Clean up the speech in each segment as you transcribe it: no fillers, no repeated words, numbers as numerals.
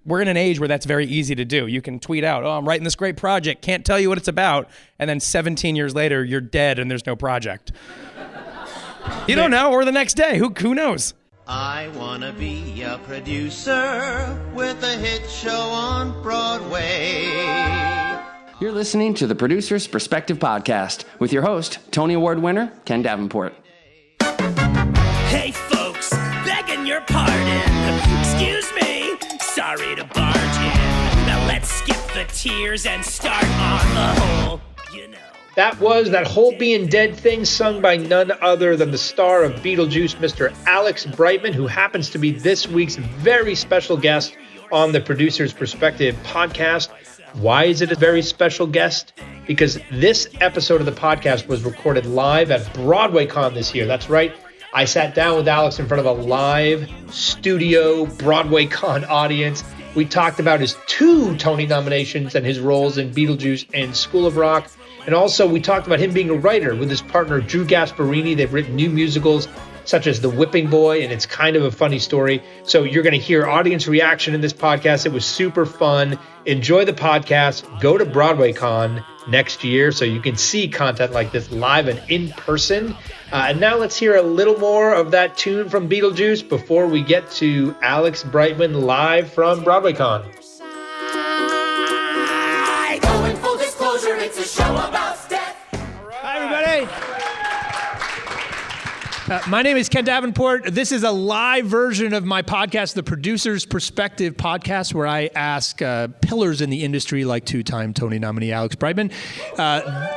we're in an age where that's very easy to do. You can tweet out, oh, I'm writing this great project, can't tell you what it's about, and then 17 years later, you're dead and there's no project. You don't know, or the next day, who knows? I wanna be a producer with a hit show on Broadway. You're listening to the Producer's Perspective Podcast with your host, Tony Award winner, Ken Davenport. Hey folks, begging your pardon. Excuse me, sorry to barge in. Now let's skip the tears and start on the whole, you know. That was That Whole Being Dead thing sung by none other than the star of Beetlejuice, Mr. Alex Brightman, who happens to be this week's very special guest on the Producer's Perspective podcast. Why is it a very special guest? Because this episode of the podcast was recorded live at BroadwayCon this year. That's right. I sat down with Alex in front of a live studio BroadwayCon audience. We talked about his 2 Tony nominations and his roles in Beetlejuice and School of Rock. And also we talked about him being a writer with his partner, Drew Gasparini. They've written new musicals such as The Whipping Boy, and it's kind of a funny story. So you're going to hear audience reaction in this podcast. It was super fun. Enjoy the podcast. Go to BroadwayCon next year so you can see content like this live and in person. And now let's hear a little more of that tune from Beetlejuice before we get to Alex Brightman live from BroadwayCon. Oh, in full disclosure, it's a show about death. Hi, everybody. My name is Ken Davenport. This is a live version of my podcast, the Producer's Perspective podcast, where I ask pillars in the industry like 2-time Tony nominee Alex Brightman. Yeah!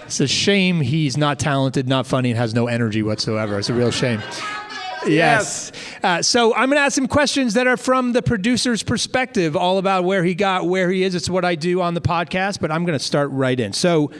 It's a shame he's not talented, not funny, and has no energy whatsoever. It's a real shame. Yes. So I'm going to ask him questions that are from the producer's perspective, all about where he got, where he is. It's what I do on the podcast, but I'm going to start right in. So,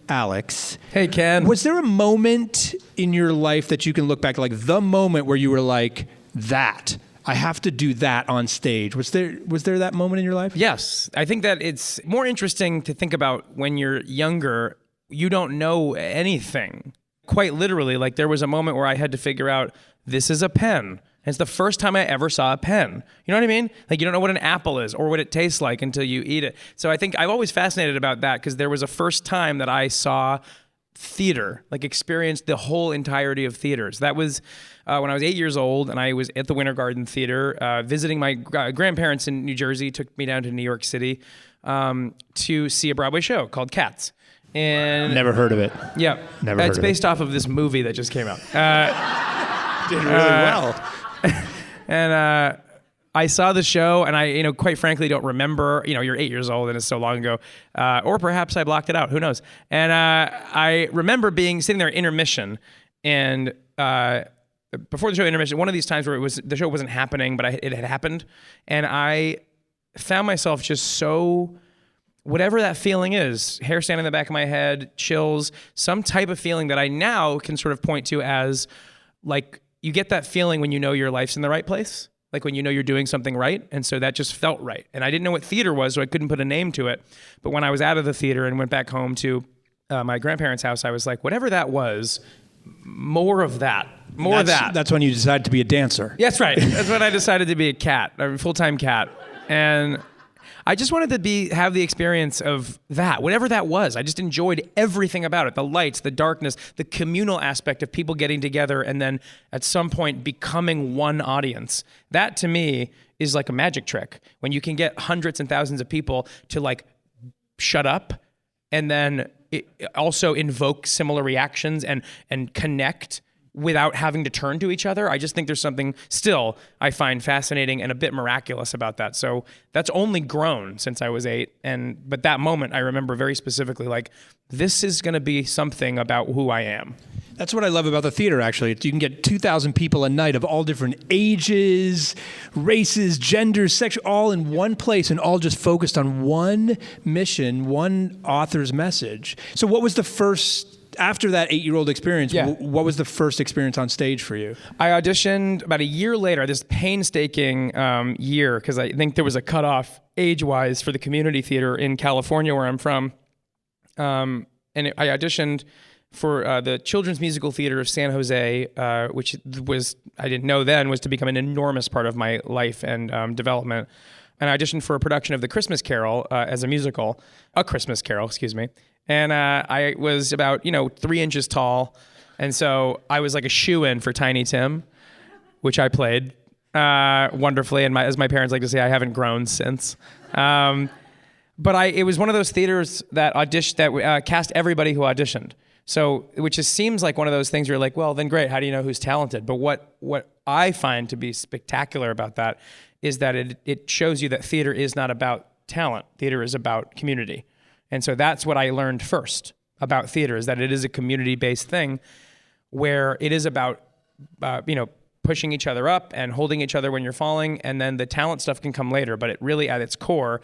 Alex. Hey, Ken. Was there a moment in your life that you can look back, like the moment where you were like, that, I have to do that on stage? Was there that moment in your life? Yes. I think that it's more interesting to think about when you're younger, you don't know anything. Quite literally, like there was a moment where I had to figure out, this is a pen. And it's the first time I ever saw a pen. You know what I mean? Like you don't know what an apple is or what it tastes like until you eat it. So I think I'm always fascinated about that because there was a first time that I saw theater, like experienced the whole entirety of theaters. That was when I was 8 years old and I was at the Winter Garden Theater visiting my grandparents in New Jersey, took me down to New York City to see a Broadway show called Cats. And Never heard of it. Yeah. Never heard of it. It's based off of this movie that just came out. Did really well. And I saw the show, and I, quite frankly, don't remember. You're 8 years old, and it's so long ago, or perhaps I blocked it out. Who knows? And I remember sitting there at intermission, and before the show intermission, one of these times where the show wasn't happening, but it had happened, and I found myself just so. Whatever that feeling is, hair standing in the back of my head, chills, some type of feeling that I now can sort of point to as like you get that feeling when you know your life's in the right place, like when you know you're doing something right. And so that just felt right. And I didn't know what theater was, so I couldn't put a name to it. But when I was out of the theater and went back home to my grandparents' house, I was like, whatever that was, more of that. More of that. That's when you decided to be a dancer. That's right. That's when I decided to be a cat, a full-time cat. And I just wanted to have the experience of that, whatever that was. I just enjoyed everything about it, the lights, the darkness, the communal aspect of people getting together and then at some point becoming one audience. That to me is like a magic trick. When you can get hundreds and thousands of people to like shut up and then it also invoke similar reactions and connect without having to turn to each other. I just think there's something still I find fascinating and a bit miraculous about that. So that's only grown since I was 8. But that moment I remember very specifically, like, this is going to be something about who I am. That's what I love about the theater, actually. You can get 2,000 people a night of all different ages, races, genders, sex, all in one place and all just focused on one mission, one author's message. So what was the first, after that 8-year-old experience, what was the first experience on stage for you? I auditioned about a year later, this painstaking year, because I think there was a cutoff age-wise for the community theater in California where I'm from. I auditioned for the Children's Musical Theater of San Jose, which was, I didn't know then, was to become an enormous part of my life and development. And I auditioned for a production of The Christmas Carol as a musical, A Christmas Carol, excuse me. And I was about, 3 inches tall. And so I was like a shoo-in for Tiny Tim, which I played wonderfully. And as my parents like to say, I haven't grown since. But it was one of those theaters that cast everybody who auditioned. So, which just seems like one of those things where you're like, well, then great, how do you know who's talented? But what I find to be spectacular about that is that it shows you that theater is not about talent. Theater is about community. And so that's what I learned first about theater, is that it is a community-based thing where it is about, pushing each other up and holding each other when you're falling, and then the talent stuff can come later. But it really, at its core,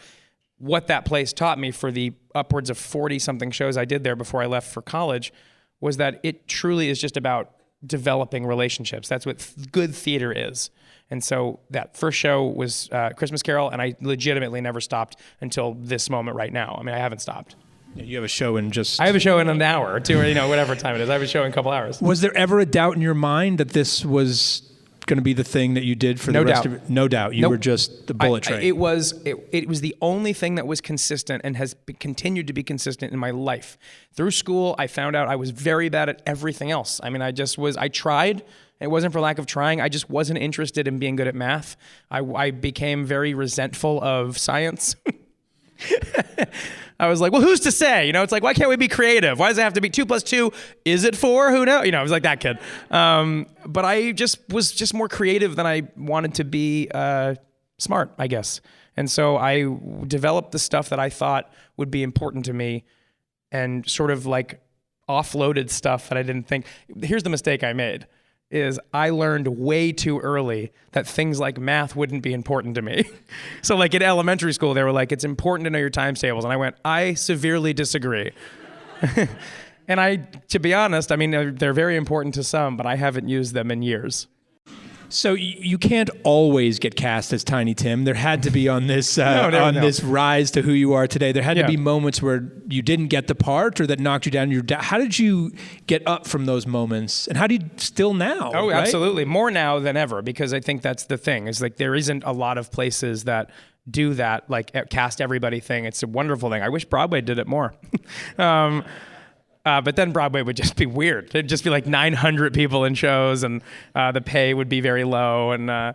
what that place taught me for the upwards of 40-something shows I did there before I left for college was that it truly is just about developing relationships. That's what good theater is. And so that first show was Christmas Carol, and I legitimately never stopped until this moment right now. I mean, I haven't stopped. You have a show in just... I have a show in an hour or two, or whatever time it is. I have a show in a couple hours. Was there ever a doubt in your mind that this was going to be the thing that you did for the rest of it? No doubt. You were just the bullet train. It was the only thing that was consistent and has continued to be consistent in my life. Through school, I found out I was very bad at everything else. I mean, I tried. It wasn't for lack of trying. I just wasn't interested in being good at math. I became very resentful of science. I was like, well, who's to say? It's like, why can't we be creative? Why does it have to be 2 + 2? Is it 4? Who knows? I was like that kid. But I was more creative than I wanted to be smart, I guess. And so I developed the stuff that I thought would be important to me and sort of like offloaded stuff that I didn't think. Here's the mistake I made. Is I learned way too early that things like math wouldn't be important to me. So like in elementary school, they were like, it's important to know your times tables. And I went, I severely disagree. And to be honest, I mean, they're very important to some, but I haven't used them in years. So you can't always get cast as Tiny Tim. There had to be on this this rise to who you are today. There had to be moments where you didn't get the part or that knocked you down. How did you get up from those moments? And how do you still now? Oh, right? Absolutely. More now than ever, because I think that's the thing. Is like there isn't a lot of places that do that, like cast everybody thing. It's a wonderful thing. I wish Broadway did it more. But then Broadway would just be weird. It'd just be like 900 people in shows, and the pay would be very low. And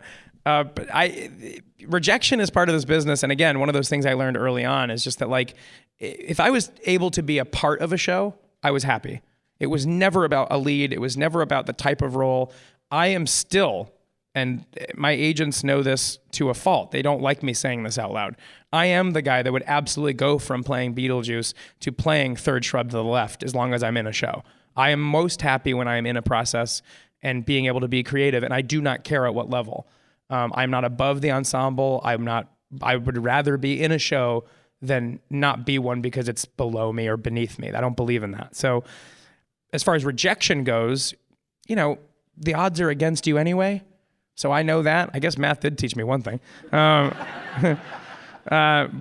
rejection is part of this business. And again, one of those things I learned early on is just that, like, if I was able to be a part of a show, I was happy. It was never about a lead. It was never about the type of role. I am still, and my agents know this to a fault. They don't like me saying this out loud. I am the guy that would absolutely go from playing Beetlejuice to playing Third Shrub to the Left as long as I'm in a show. I am most happy when I am in a process and being able to be creative, and I do not care at what level. I'm not above the ensemble. I would rather be in a show than not be one because it's below me or beneath me. I don't believe in that. So as far as rejection goes, the odds are against you anyway. So I know that. I guess math did teach me one thing. But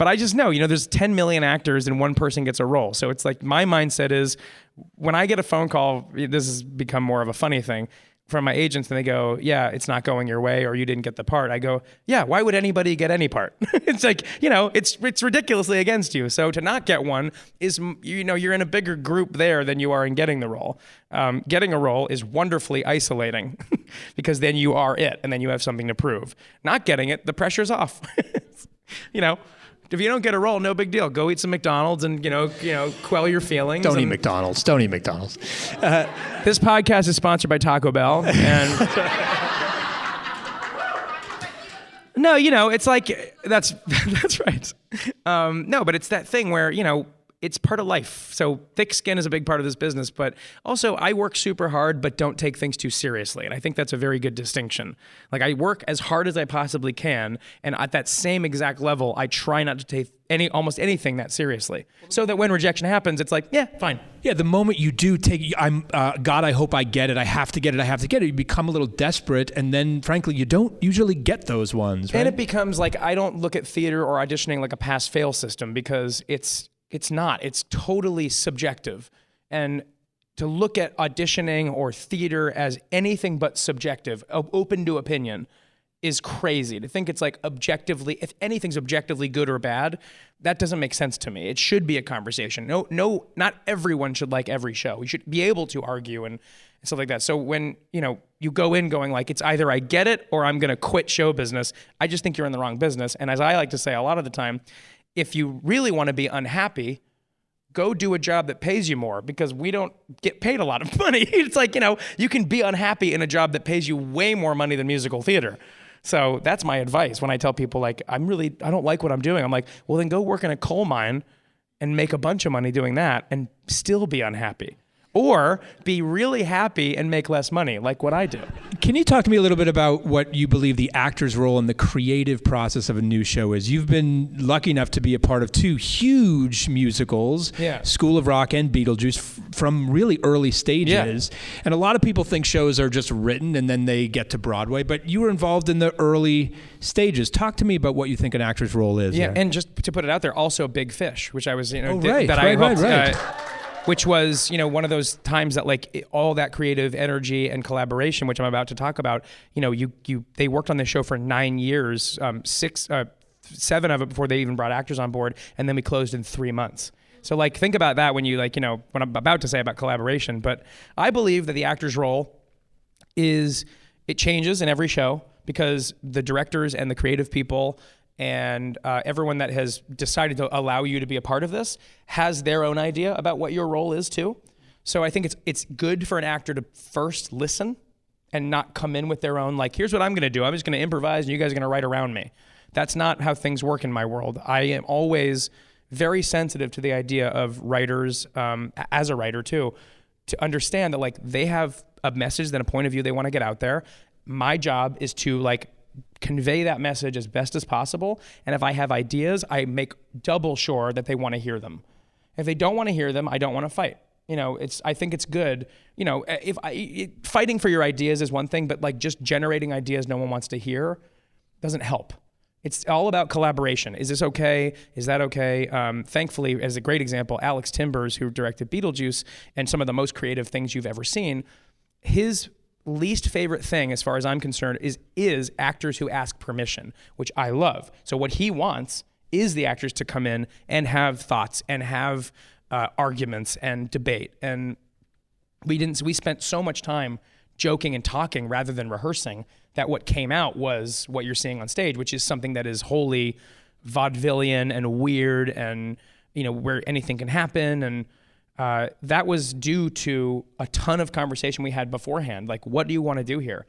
I just know, there's 10 million actors and one person gets a role. So it's like my mindset is when I get a phone call, this has become more of a funny thing, from my agents, and they go, yeah, it's not going your way or you didn't get the part. I go, yeah, why would anybody get any part? It's like, it's ridiculously against you. So to not get one is, you're in a bigger group there than you are in getting the role. Getting a role is wonderfully isolating because then you are it and then you have something to prove. Not getting it, the pressure's off. If you don't get a role, no big deal. Go eat some McDonald's and, quell your feelings. Don't eat McDonald's. Don't eat McDonald's. This podcast is sponsored by Taco Bell. And no, it's like, that's right. No, but it's that thing where, it's part of life. So thick skin is a big part of this business, but also I work super hard, but don't take things too seriously. And I think that's a very good distinction. Like I work as hard as I possibly can. And at that same exact level, I try not to take almost anything that seriously. So that when rejection happens, it's like, yeah, fine. Yeah, the moment you do take, God, I hope I get it. I have to get it. You become a little desperate. And then frankly, you don't usually get those ones, right? And it becomes like, I don't look at theater or auditioning like a pass-fail system because it's not. It's totally subjective. And to look at auditioning or theater as anything but subjective, open to opinion, is crazy. To think it's like objectively, if anything's objectively good or bad, that doesn't make sense to me. It should be a conversation. No, not everyone should like every show. We should be able to argue and stuff like that. So when, you go in going like, it's either I get it or I'm going to quit show business, I just think you're in the wrong business. And as I like to say a lot of the time, if you really want to be unhappy, go do a job that pays you more, because we don't get paid a lot of money. It's like, you can be unhappy in a job that pays you way more money than musical theater. So that's my advice when I tell people like, I don't like what I'm doing. I'm like, well, then go work in a coal mine and make a bunch of money doing that and still be unhappy. Or be really happy and make less money, like what I do. Can you talk to me a little bit about what you believe the actor's role in the creative process of a new show is? You've been lucky enough to be a part of 2 huge musicals, School of Rock and Beetlejuice, from really early stages. Yeah. And a lot of people think shows are just written and then they get to Broadway, but you were involved in the early stages. Talk to me about what you think an actor's role is. Yeah, and just to put it out there, also Big Fish, which I was, right. Which was, one of those times that like all that creative energy and collaboration, which I'm about to talk about, they worked on this show for 9 years, 7 of it before they even brought actors on board, and then we closed in 3 months. So like, think about that when you what I'm about to say about collaboration. But I believe that the actor's role it changes in every show, because the directors and the creative people and everyone that has decided to allow you to be a part of this has their own idea about what your role is too. So I think it's good for an actor to first listen and not come in with their own, like, here's what I'm going to do. I'm just going to improvise and you guys are going to write around me. That's not how things work in my world. I am always very sensitive to the idea of writers, as a writer too, to understand that like they have a message and a point of view they want to get out there. My job is to like convey that message as best as possible. And if I have ideas, I make double sure that they want to hear them. If they don't want to hear them, I don't want to fight. I think it's good. Fighting for your ideas is one thing, but like just generating ideas no one wants to hear doesn't help. It's all about collaboration. Is this okay? Is that okay? Thankfully, as a great example, Alex Timbers, who directed Beetlejuice and some of the most creative things you've ever seen, his least favorite thing, as far as I'm concerned, is actors who ask permission, which I love. So what he wants is the actors to come in and have thoughts and have arguments and debate. And we spent so much time joking and talking rather than rehearsing that what came out was what you're seeing on stage, which is something that is wholly vaudevillian and weird and where anything can happen. And that was due to a ton of conversation we had beforehand. Like, what do you want to do here?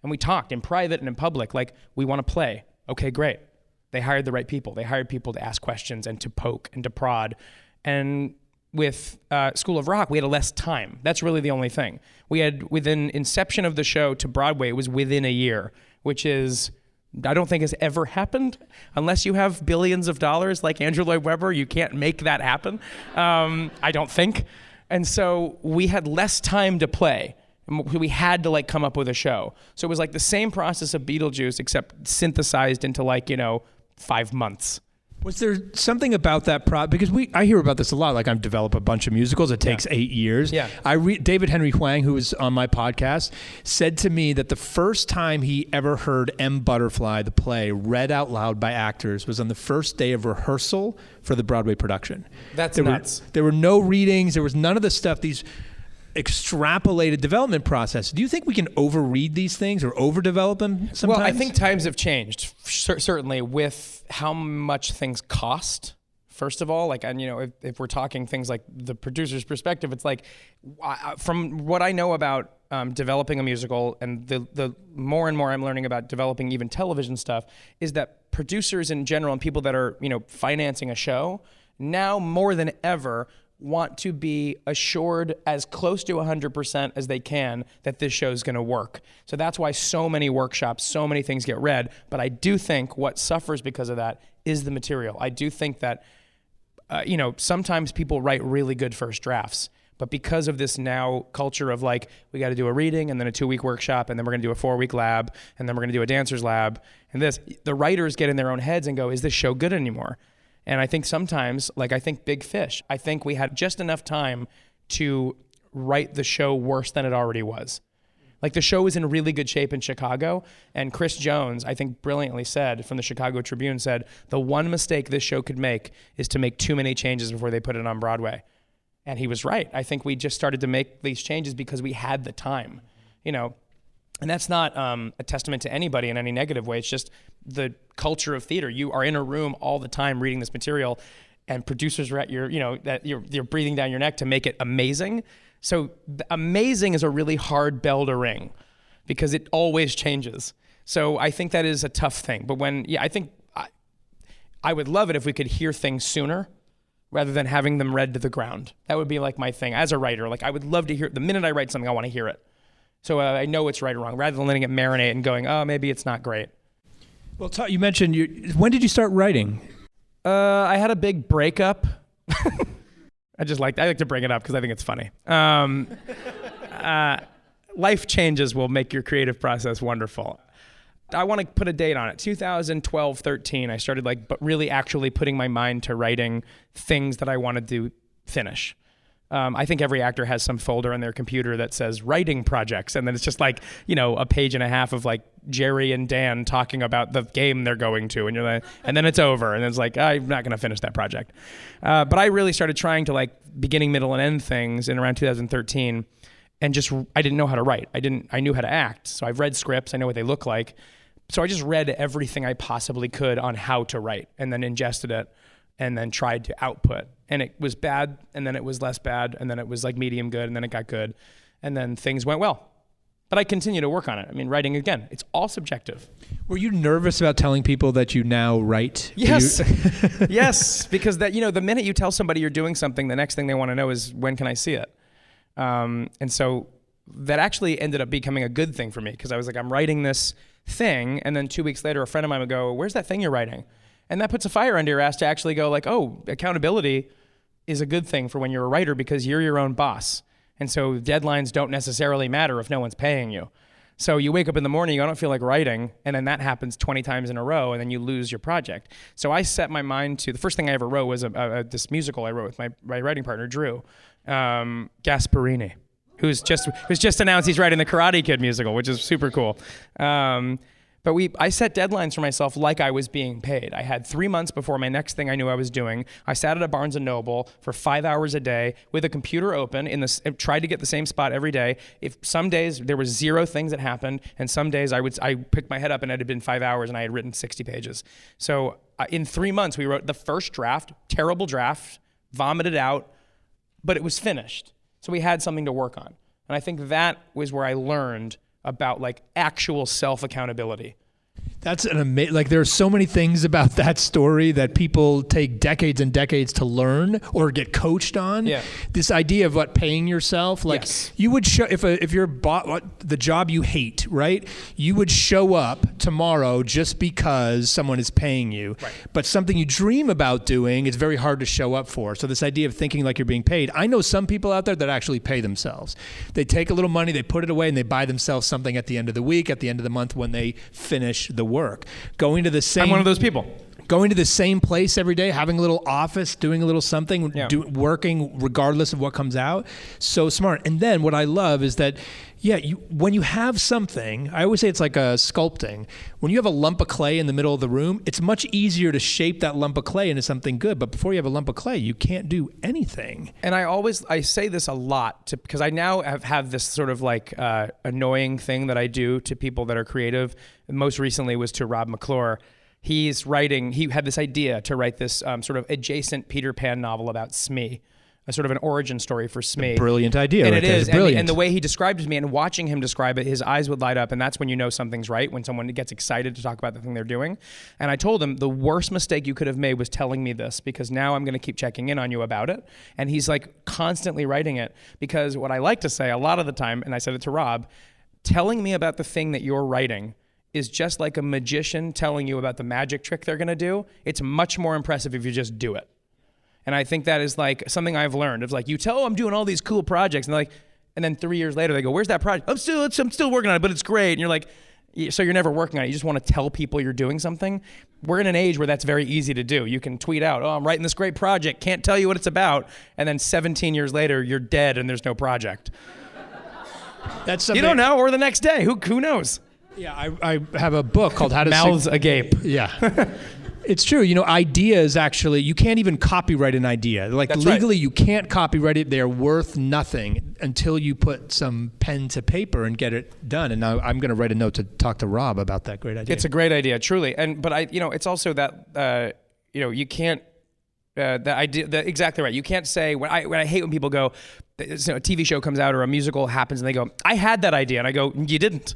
And we talked in private and in public, like, we want to play. Okay, great. They hired the right people. They hired people to ask questions and to poke and to prod. And with School of Rock, we had less time. That's really the only thing. We had, within inception of the show to Broadway, it was within a year, which is, I don't think has ever happened. Unless you have billions of dollars like Andrew Lloyd Webber, you can't make that happen. I don't think. And so we had less time to play. We had to like come up with a show. So it was like the same process of Beetlejuice, except synthesized into 5 months. Was there something about that because I hear about this a lot. Like, I've developed a bunch of musicals. It takes 8 years. Yeah. David Henry Hwang, who was on my podcast, said to me that the first time he ever heard M. Butterfly, the play, read out loud by actors was on the first day of rehearsal for the Broadway production. That's nuts. There were no readings. There was none of the stuff. These extrapolated development process. Do you think we can overread these things or overdevelop them sometimes? Well, I think times have changed, certainly, with how much things cost. First of all, if we're talking things like the producer's perspective, it's like, from what I know about developing a musical, and the more and more I'm learning about developing even television stuff, is that producers in general and people that are financing a show now more than ever want to be assured as close to 100% as they can that this show is going to work. So that's why so many workshops, so many things get read. But I do think what suffers because of that is the material. I do think that, sometimes people write really good first drafts. But because of this now culture of we got to do a reading and then a 2-week workshop and then we're going to do a 4-week lab and then we're going to do a dancer's lab and the writers get in their own heads and go, is this show good anymore? And I think sometimes, I think Big Fish, I think we had just enough time to write the show worse than it already was. Like the show was in really good shape in Chicago, and Chris Jones, I think brilliantly said, from the Chicago Tribune said, the one mistake this show could make is to make too many changes before they put it on Broadway. And he was right. I think we just started to make these changes because we had the time, you know. And that's not a testament to anybody in any negative way. It's just the culture of theater. You are in a room all the time reading this material, and producers are at your, you know, that you're breathing down your neck to make it amazing. So amazing is a really hard bell to ring because it always changes. So I think that is a tough thing. But I think I would love it if we could hear things sooner, rather than having them read to the ground. That would be like my thing as a writer. Like I would love to hear, the minute I write something, I want to hear it. So I know it's right or wrong, rather than letting it marinate and going, oh, maybe it's not great. Well, you mentioned, when did you start writing? I had a big breakup. I like to bring it up because I think it's funny. Life changes will make your creative process wonderful. I want to put a date on it. 2012, 13, I started really actually putting my mind to writing things that I wanted to finish. I think every actor has some folder on their computer that says writing projects. And then it's just a page and a half of Jerry and Dan talking about the game they're going to. And you're like, and then it's over. And it's I'm not going to finish that project. But I really started trying to beginning, middle, and end things in around 2013. And I didn't know how to write. I knew how to act. So I've read scripts. I know what they look like. So I just read everything I possibly could on how to write and then ingested it and then tried to output. And it was bad, and then it was less bad, and then it was medium good, and then it got good. And then things went well. But I continue to work on it. I mean, writing, again, it's all subjective. Were you nervous about telling people that you now write? Yes. Yes, because the minute you tell somebody you're doing something, the next thing they want to know is, when can I see it? And so that actually ended up becoming a good thing for me, because I was I'm writing this thing, and then 2 weeks later, a friend of mine would go, where's that thing you're writing? And that puts a fire under your ass to actually go oh, accountability is a good thing for when you're a writer, because you're your own boss. And so deadlines don't necessarily matter if no one's paying you. So you wake up in the morning, I don't feel like writing, and then that happens 20 times in a row, and then you lose your project. So I set my mind to, the first thing I ever wrote was this musical I wrote with my writing partner, Drew Gasparini, who's just announced he's writing the Karate Kid musical, which is super cool. But I set deadlines for myself like I was being paid. I had 3 months before my next thing I knew I was doing. I sat at a Barnes & Noble for 5 hours a day with a computer open, tried to get the same spot every day. If some days there was 0 things that happened, and some days I picked my head up and it had been 5 hours and I had written 60 pages. So in 3 months, we wrote the first draft, terrible draft, vomited out, but it was finished. So we had something to work on. And I think that was where I learned about actual self-accountability. That's an amazing, there are so many things about that story that people take decades and decades to learn or get coached on. Yeah. This idea of paying yourself, yes. You would show, if you're the job you hate, right? You would show up tomorrow just because someone is paying you. Right. But something you dream about doing is very hard to show up for. So this idea of thinking like you're being paid, I know some people out there that actually pay themselves. They take a little money, they put it away, and they buy themselves something at the end of the week, at the end of the month when they finish the work. Going to the same. I'm one of those people. Going to the same place every day, having a little office, doing a little something, working regardless of what comes out. So smart. And then what I love is that, when you have something, I always say it's like a sculpting. When you have a lump of clay in the middle of the room, it's much easier to shape that lump of clay into something good. But before you have a lump of clay, you can't do anything. And I say this a lot because I now have this sort of annoying thing that I do to people that are creative. Most recently was to Rob McClure. He had this idea to write this sort of adjacent Peter Pan novel about Smee, a sort of an origin story for Smee. Brilliant idea. And right it there. is. Brilliant. And the way he described it to me, and watching him describe it, his eyes would light up, and that's when you know something's right, when someone gets excited to talk about the thing they're doing. And I told him, the worst mistake you could have made was telling me this, because now I'm going to keep checking in on you about it. And he's constantly writing it, because what I like to say a lot of the time, and I said it to Rob, telling me about the thing that you're writing is just like a magician telling you about the magic trick they're going to do. It's much more impressive if you just do it. And I think that is something I've learned. It's you tell I'm doing all these cool projects, and and then 3 years later they go, where's that project? I'm still working on it, but it's great. And you're so you're never working on it. You just want to tell people you're doing something. We're in an age where that's very easy to do. You can tweet out, "Oh, I'm writing this great project. Can't tell you what it's about." And then 17 years later, you're dead and there's no project. That's something. You don't know, or the next day. Who knows? Yeah, I have a book called How to Mouths Agape. Yeah. It's true. Ideas actually, you can't even copyright an idea. Like That's legally, right. you can't copyright it. They're worth nothing until you put some pen to paper and get it done. And now I'm going to write a note to talk to Rob about that great idea. It's a great idea, truly. But it's also that, you can't, the idea, exactly right. You can't say, when I hate when people go, a TV show comes out or a musical happens and they go, "I had that idea." And I go, "You didn't."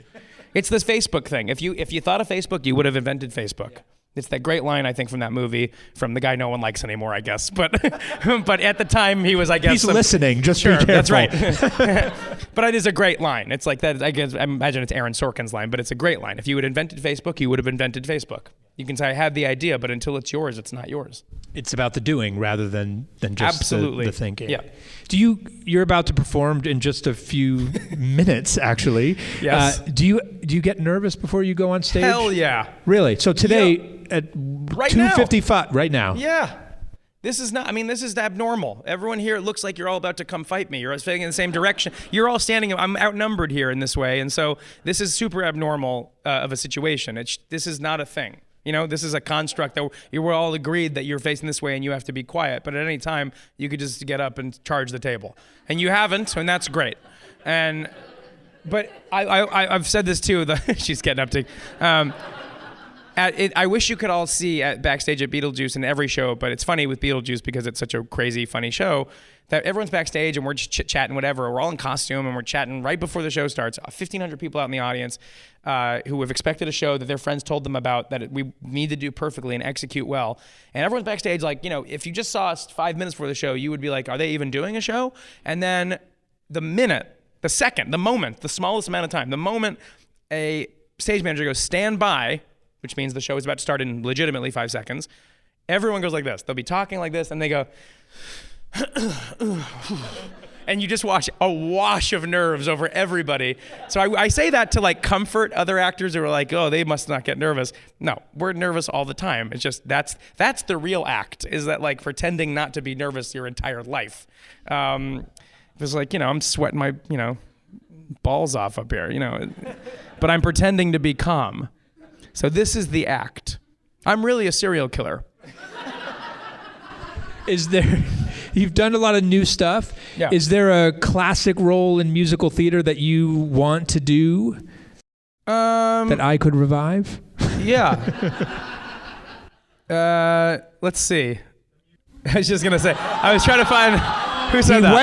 It's this Facebook thing. If you thought of Facebook, you would have invented Facebook. It's that great line, I think, from that movie, from the guy no one likes anymore, I guess. But but at the time, he was, I guess... He's listening, just sure, be careful. That's right. But it is a great line. It's like that, I imagine it's Aaron Sorkin's line, but it's a great line. If you had invented Facebook, you would have invented Facebook. You can say, "I had the idea," but until it's yours, it's not yours. It's about the doing rather than just Absolutely. the thinking. Yeah. You're about to perform in just a few minutes, actually. Yes. Do you get nervous before you go on stage? Hell yeah. Really? So today at Right 2:55, right now. Yeah. This is abnormal. Everyone here, it looks like you're all about to come fight me. You're all standing in the same direction. You're all standing, I'm outnumbered here in this way. And so this is super abnormal of a situation. This is not a thing. This is a construct that you were all agreed that you're facing this way and you have to be quiet. But at any time, you could just get up and charge the table. And you haven't, and that's great. But I've said this too, she's getting up to... I wish you could all see backstage at Beetlejuice in every show, but it's funny with Beetlejuice because it's such a crazy, funny show that everyone's backstage and we're just chit-chatting, whatever. We're all in costume and we're chatting right before the show starts. 1,500 people out in the audience who have expected a show that their friends told them about that we need to do perfectly and execute well. And everyone's backstage like, if you just saw us 5 minutes before the show, you would be like, "Are they even doing a show?" And then the moment, the smallest amount of time, the moment a stage manager goes, "Stand by," which means the show is about to start in legitimately 5 seconds, everyone goes like this. They'll be talking like this, and they go, and you just watch a wash of nerves over everybody. So I say that to comfort other actors who are like, "Oh, they must not get nervous." No, we're nervous all the time. It's just that's the real act, is that pretending not to be nervous your entire life. It's I'm sweating my, balls off up here, but I'm pretending to be calm. So this is the act. I'm really a serial killer. You've done a lot of new stuff. Yeah. Is there a classic role in musical theater that you want to do that I could revive? Yeah. Let's see. I was just going to say, I was trying to find who said that. He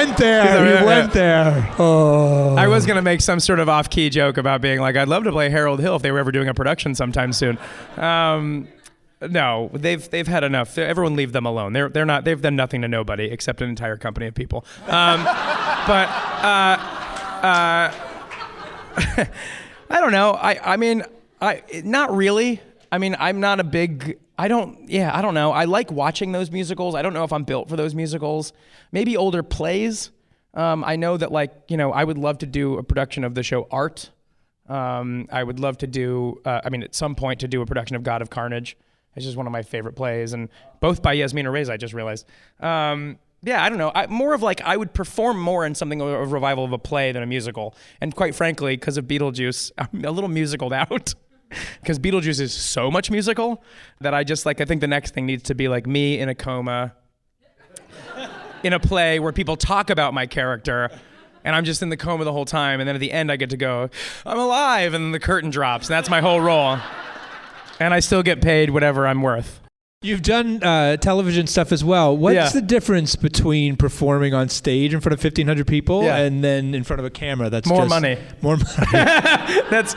went there. Oh. I was going to make some sort of off-key joke about being like, "I'd love to play Harold Hill if they were ever doing a production sometime soon." No, they've had enough. Everyone leave them alone. They're not. They've done nothing to nobody except an entire company of people. But I don't know. I mean, not really. I mean, I'm not a big. I don't know. I like watching those musicals. I don't know if I'm built for those musicals. Maybe older plays. I know that I would love to do a production of the show Art. I would love to do. At some point to do a production of God of Carnage. It's just one of my favorite plays, and both by Yasmina Reza, I just realized. I don't know. More of I would perform more in something of a revival of a play than a musical. And quite frankly, because of Beetlejuice, I'm a little musicaled out. Because Beetlejuice is so much musical that I think the next thing needs to be me in a coma in a play where people talk about my character and I'm just in the coma the whole time, and then at the end I get to go, "I'm alive," and then the curtain drops, and that's my whole role. And I still get paid whatever I'm worth. You've done television stuff as well. What's the difference between performing on stage in front of 1,500 people and then in front of a camera? That's more money. More money. That's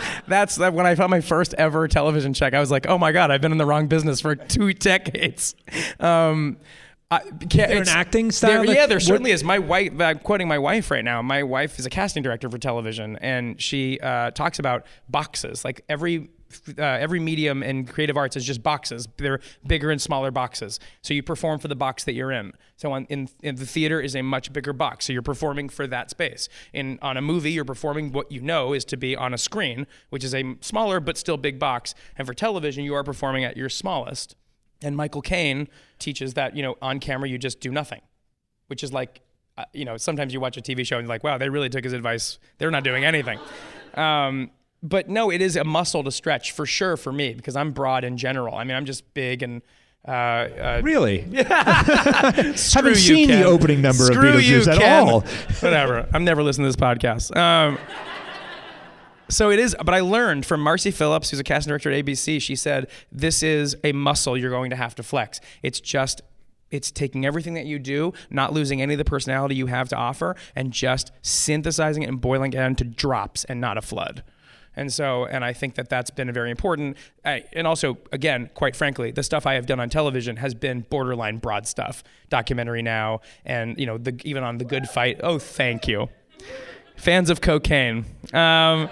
when I found my first ever television check. I was like, "Oh my God, I've been in the wrong business for 2 decades." An acting style? There certainly is. My wife, I'm quoting my wife right now. My wife is a casting director for television, and she talks about boxes. Every every medium in creative arts is just boxes. They're bigger and smaller boxes. So you perform for the box that you're in. So in the theater is a much bigger box. So you're performing for that space. On a movie, you're performing what you know is to be on a screen, which is a smaller but still big box. And for television, you are performing at your smallest. And Michael Caine teaches that, on camera, you just do nothing, which is like, sometimes you watch a TV show and you're like, wow, they really took his advice. They're not doing anything. But no, it is a muscle to stretch for sure for me because I'm broad in general. I mean, I'm just big and really? Haven't seen the opening number of Beetlejuice at all. Whatever. I'm never listening to this podcast. So it is, but I learned from Marcy Phillips, who's a casting director at ABC. She said, this is a muscle you're going to have to flex. It's taking everything that you do, not losing any of the personality you have to offer, and just synthesizing it and boiling it down to drops and not a flood. And I think that that's been very important. And also, again, quite frankly, the stuff I have done on television has been borderline broad stuff. Documentary now, and even on The Good Fight. Oh, thank you. Fans of cocaine. But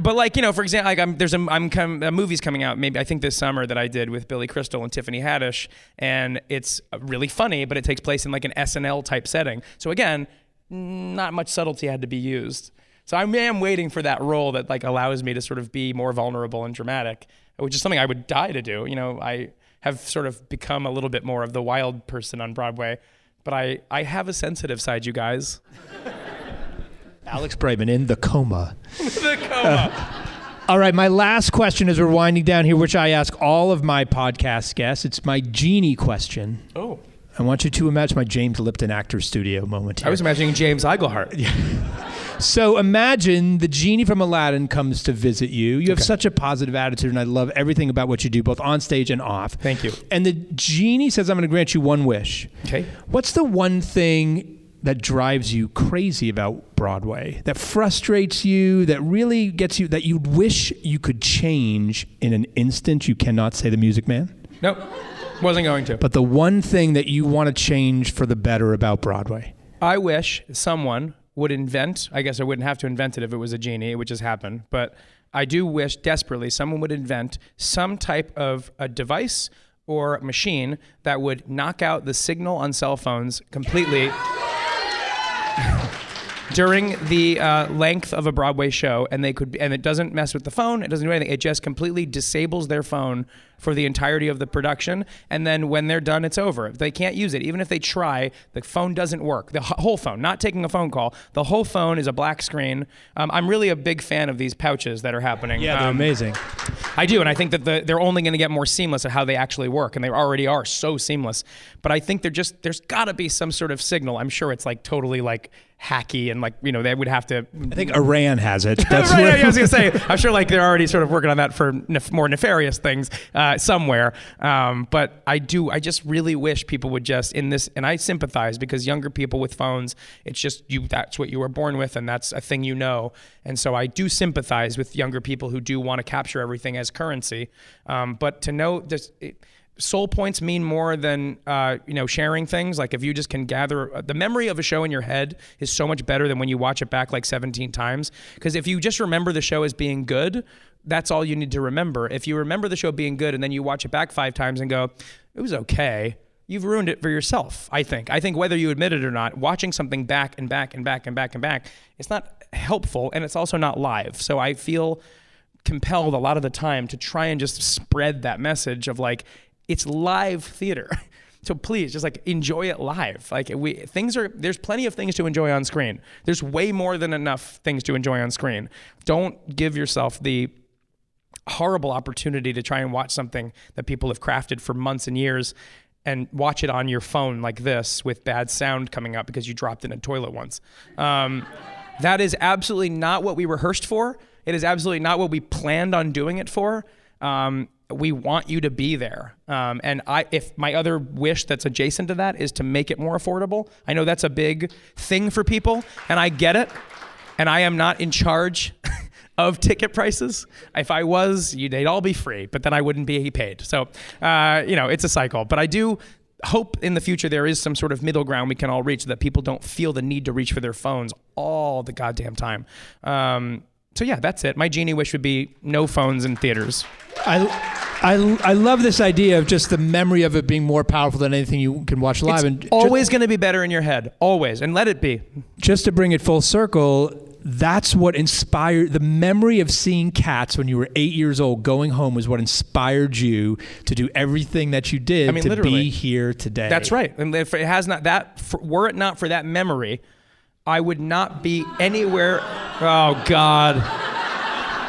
for example, there's a movie's coming out, maybe I think this summer, that I did with Billy Crystal and Tiffany Haddish, and it's really funny, but it takes place in like an SNL type setting. So again, not much subtlety had to be used. So I am waiting for that role that like allows me to sort of be more vulnerable and dramatic, which is something I would die to do. I have sort of become a little bit more of the wild person on Broadway, but I have a sensitive side, you guys. Alex Brightman in The Coma. The Coma. All right, my last question as we're winding down here, which I ask all of my podcast guests. It's my genie question. Oh. I want you to imagine my James Lipton actor studio moment here. I was imagining James Iglehart. So imagine the genie from Aladdin comes to visit you. You have such a positive attitude, and I love everything about what you do, both on stage and off. Thank you. And the genie says, I'm going to grant you one wish. Okay. What's the one thing that drives you crazy about Broadway, that frustrates you, that really gets you, that you wish you could change in an instant? You cannot say The Music Man? Nope. Wasn't going to. But the one thing that you want to change for the better about Broadway? I wish someone would invent, I guess I wouldn't have to invent it if it was a genie, it would just happen, but I do wish desperately someone would invent some type of a device or machine that would knock out the signal on cell phones completely during the length of a Broadway show, and it doesn't mess with the phone, it doesn't do anything, it just completely disables their phone for the entirety of the production, and then when they're done, it's over. If they can't use it, even if they try, the phone doesn't work. The whole phone, not taking a phone call, the whole phone is a black screen. I'm really a big fan of these pouches that are happening. Yeah, they're amazing. I do, and I think that they're only going to get more seamless at how they actually work, and they already are so seamless. But I think there's got to be some sort of signal. I'm sure it's like totally like hacky and like, they would have to. I think Iran has it. That's right, yeah, I was going to say, I'm sure like they're already sort of working on that for more nefarious things somewhere. But I just really wish people would just in this, and I sympathize because younger people with phones, it's just that's what you were born with and that's a thing you know. And so I do sympathize with younger people who do want to capture everything as currency. But to know this, soul points mean more than sharing things. Like if you just can gather the memory of a show in your head is so much better than when you watch it back like 17 times. Because if you just remember the show as being good, that's all you need to remember. If you remember the show being good and then you watch it back 5 times and go, it was okay, you've ruined it for yourself, I think. I think whether you admit it or not, watching something back and back and back and back and back, it's not helpful and it's also not live. So I feel compelled a lot of the time to try and just spread that message of like, it's live theater. So please just like enjoy it live. Like there's plenty of things to enjoy on screen. There's way more than enough things to enjoy on screen. Don't give yourself the horrible opportunity to try and watch something that people have crafted for months and years and watch it on your phone like this with bad sound coming up because you dropped in a toilet once. That is absolutely not what we rehearsed for. It is absolutely not what we planned on doing it for. We want you to be there. And if my other wish that's adjacent to that is to make it more affordable. I know that's a big thing for people, and I get it. And I am not in charge of ticket prices. If I was, they'd all be free, but then I wouldn't be paid. So, it's a cycle. But I do hope in the future there is some sort of middle ground we can all reach so that people don't feel the need to reach for their phones all the goddamn time. So yeah, that's it. My genie wish would be no phones in theaters. I love this idea of just the memory of it being more powerful than anything you can watch live. It's always going to be better in your head, always, and let it be. Just to bring it full circle, that's what inspired the memory of seeing Cats when you were 8 years old. Going home was what inspired you to do everything that you did to literally be here today. That's right. And if it has not that, were it not for that memory, I would not be anywhere. Oh God.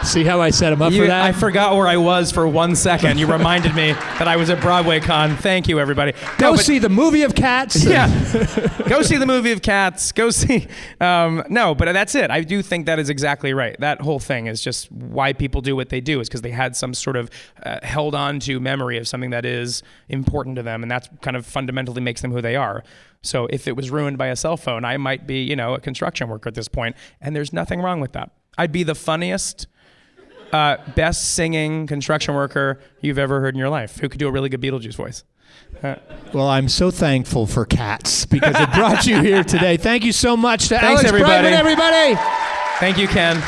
See how I set him up for that? I forgot where I was for 1 second. You reminded me that I was at BroadwayCon. Thank you, everybody. See the movie of Cats. Yeah. Go see the movie of Cats. Go see. No, but that's it. I do think that is exactly right. That whole thing is just why people do what they do, is because they had some sort of held on to memory of something that is important to them, and that's kind of fundamentally makes them who they are. So if it was ruined by a cell phone, I might be, a construction worker at this point, and there's nothing wrong with that. I'd be the funniest, best singing construction worker you've ever heard in your life, who could do a really good Beetlejuice voice. Well, I'm so thankful for Cats because it brought you here today. Thank you so much to Thanks, Alex Brightman, everybody. Thank you, Ken.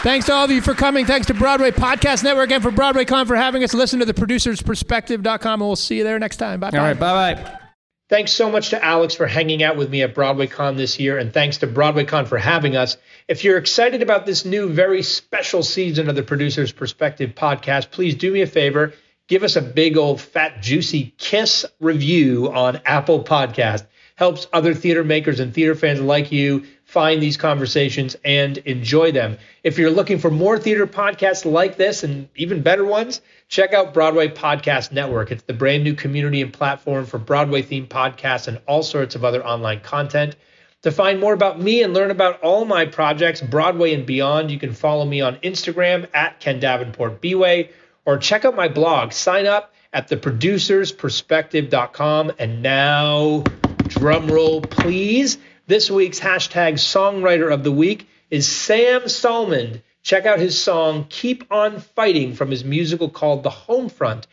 Thanks to all of you for coming. Thanks to Broadway Podcast Network and for BroadwayCon for having us. Listen to theproducersperspective.com, and we'll see you there next time. Bye-bye. All right, bye-bye. Thanks so much to Alex for hanging out with me at BroadwayCon this year, and thanks to BroadwayCon for having us. If you're excited about this new, very special season of the Producer's Perspective podcast, please do me a favor. Give us a big old fat juicy kiss review on Apple Podcast. Helps other theater makers and theater fans like you find these conversations and enjoy them. If you're looking for more theater podcasts like this and even better ones, check out Broadway Podcast Network. It's the brand new community and platform for Broadway-themed podcasts and all sorts of other online content. To find more about me and learn about all my projects, Broadway and beyond, you can follow me on Instagram at Ken Davenport Bway, or check out my blog. Sign up at theproducersperspective.com. And now, drum roll, please. This week's hashtag songwriter of the week is Sam Salmond. Check out his song, Keep On Fighting, from his musical called The Homefront.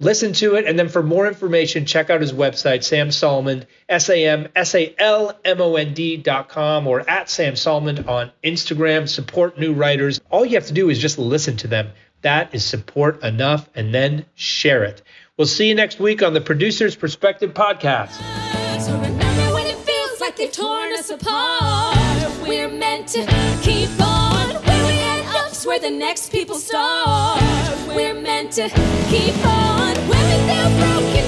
Listen to it, and then for more information, check out his website, Sam Salmond, SamSalmond.com, or at Sam Salmond on Instagram. Support new writers. All you have to do is just listen to them. That is support enough, and then share it. We'll see you next week on the Producer's Perspective podcast. So remember when it feels like they've torn us apart. We're meant to keep on. Where we end up's where the next people start. We're meant to keep on. When we feel broken.